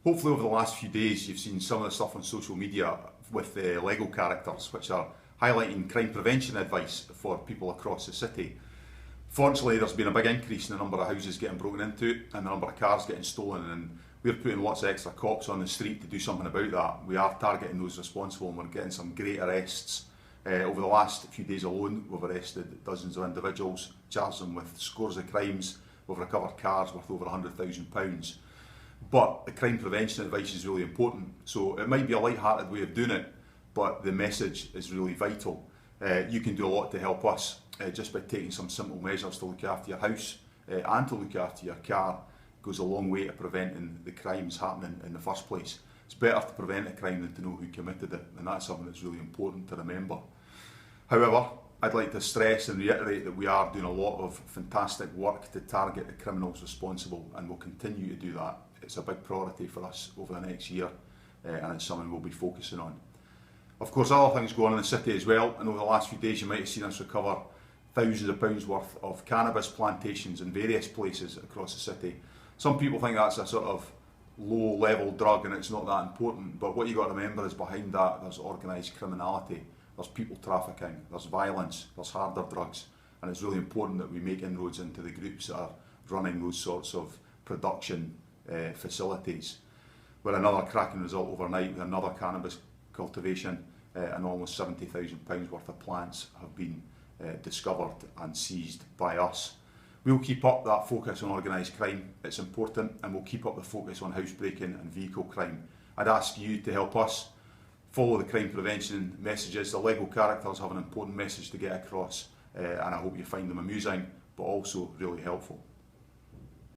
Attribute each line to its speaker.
Speaker 1: Hopefully over the last few days you've seen some of the stuff on social media with the Lego characters which are highlighting crime prevention advice for people across the city. Fortunately, there's been a big increase in the number of houses getting broken into and the number of cars getting stolen, and we're putting lots of extra cops on the street to do something about that. We are targeting those responsible and we're getting some great arrests. Over the last few days alone, we've arrested dozens of individuals, charged them with scores of crimes. We've recovered cars worth over £100,000. But the crime prevention advice is really important. So it might be a light-hearted way of doing it, but the message is really vital. You can do a lot to help us just by taking some simple measures to look after your house and to look after your car. It goes a long way to preventing the crimes happening in the first place. It's better to prevent a crime than to know who committed it, and that's something that's really important to remember. However, I'd like to stress and reiterate that we are doing a lot of fantastic work to target the criminals responsible, and we'll continue to do that. It's a big priority for us over the next year, and it's something we'll be focusing on. Of course, other things go on in the city as well, and over the last few days you might have seen us recover thousands of pounds worth of cannabis plantations in various places across the city. Some people think that's a sort of low-level drug and it's not that important, but what you've got to remember is behind that there's organised criminality, there's people trafficking, there's violence, there's harder drugs, and it's really important that we make inroads into the groups that are running those sorts of production facilities. With another cracking result overnight with another cannabis cultivation, and almost £70,000 worth of plants have been discovered and seized by us. We'll keep up that focus on organised crime, it's important, and we'll keep up the focus on housebreaking and vehicle crime. I'd ask you to help us follow the crime prevention messages. The Lego characters have an important message to get across, and I hope you find them amusing but also really helpful.